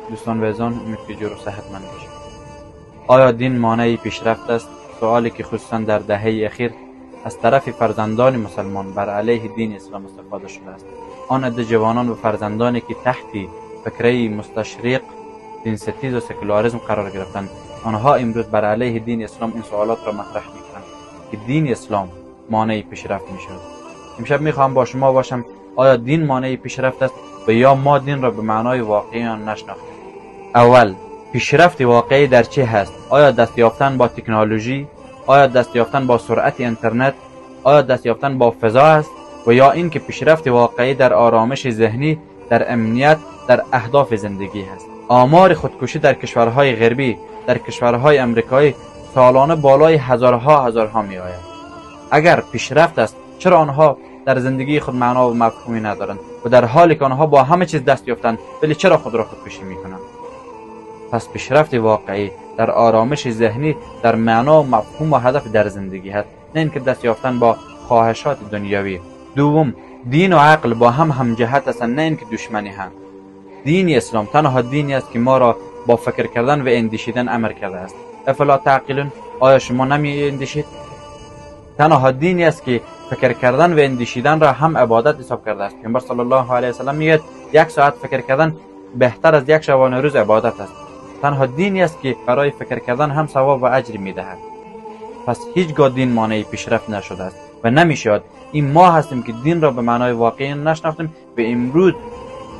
دوستان و عزیزان، امید که جور و صحتمند باشید. آیا دین مانع پیشرفت است؟ سوالی که خصوصا در دهه اخیر از طرف فرزندان مسلمان بر علیه دین اسلام استفاده شده است. آن عده جوانان و فرزندانی که تحت فکره مستشرق، دین ستیز و سکولاریسم قرار گرفتند، آنها امروز بر علیه دین اسلام این سوالات را مطرح میکنند که دین اسلام مانع پیشرفت میشود. امشب میخواهم با شما باشم آیا دین مانع پیشرفت است و یا ما دین را به معنای واقعی آن نشناختیم. اول، پیشرفت واقعی در چه هست؟ آیا دست یافتن با تکنولوژی؟ آیا دست یافتن با سرعت اینترنت؟ آیا دست یافتن با فضا است؟ و یا اینکه پیشرفت واقعی در آرامش ذهنی، در امنیت، در اهداف زندگی هست؟ آمار خودکشی در کشورهای غربی، در کشورهای امریکایی سالانه بالای هزارها می آید. اگر پیشرفت است، چرا آنها در زندگی خود معنا و مفهومی ندارند و در حالی که آنها با همه چیز دست یافتند ولی چرا خود را خودکشی میکنند؟ پس پیشرفت واقعی در آرامش ذهنی، در معنا و مفهوم و هدف در زندگی هست، نه اینکه دست یافتن با خواهشات دنیوی. دوم، دین و عقل با هم جهت هستند، نه اینکه دشمنی هم. دین اسلام تنها دینی است که ما را با فکر کردن و اندیشیدن امر کرده است. افلا تعقلون؟ آیا شما نمی اندیشید؟ تنها دینی است که فکر کردن و اندیشیدن را هم عبادت حساب کرده است. پیامبر صلی الله علیه و سلم میگه 1 ساعت فکر کردن بهتر از 1 شبانه روز عبادت است. تنها دینی است که برای فکر کردن هم ثواب و اجر میدهد. پس هیچگاه دین مانع پیشرفت نشده است و نمیشود. این ما هستیم که دین را به معنای واقعی نشناختیم و امروز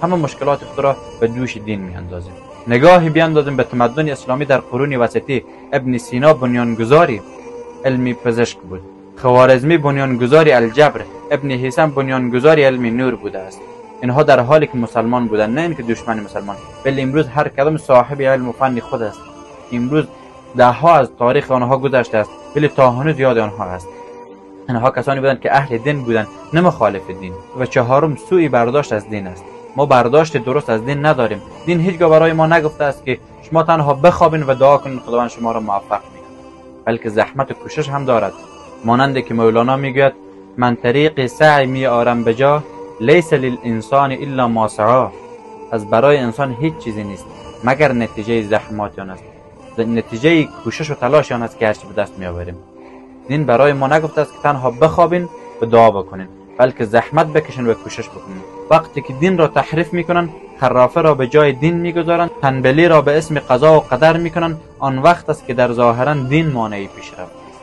همه مشکلات خود را به دوش دین میاندازیم. نگاهی بیاندازیم به تمدن اسلامی در قرون وسطی. ابن سینا بنیانگذاری علم پزشک بود. خوارزمی بنیانگذاری الجبر، ابن حیثم بنیانگذاری علم نور بوده است. اینها در حالی که مسلمان بودند، نه اینکه دشمن مسلمان، ولی امروز هر کدام صاحب علم و فن خود است. امروز ده ها از تاریخ آنها گذشته است ولی تا هنوز یاد آنها است. اینها کسانی بودند که اهل دین بودند، نه مخالف دین. و چهارم، سوء برداشت از دین است. ما برداشت درست از دین نداریم. دین هیچگاه برای ما نگفته است که شما تنها بخوابین و دعا کنید خداوند شما را موفق می‌کند، بلکه زحمت و کوشش هم دارد. مانند که مولانا میگوید من طریق سعی می آرم بجا، لیس للانسان الا ما سعی. از برای انسان هیچ چیزی نیست مگر نتیجه زحمات آن است، نتیجه کوشش و تلاش آن است که هرچی به دست می آوریم. دین برای ما نگفته است که تنها بخوابین و دعا بکنین، بلکه زحمت بکشین و کوشش بکنین. وقتی که دین را تحریف میکنن، خرافه را به جای دین میگذارند، تنبلی را به اسم قضا و قدر میکنن، آن وقت است که در ظاهرا دین مانع پیشرفت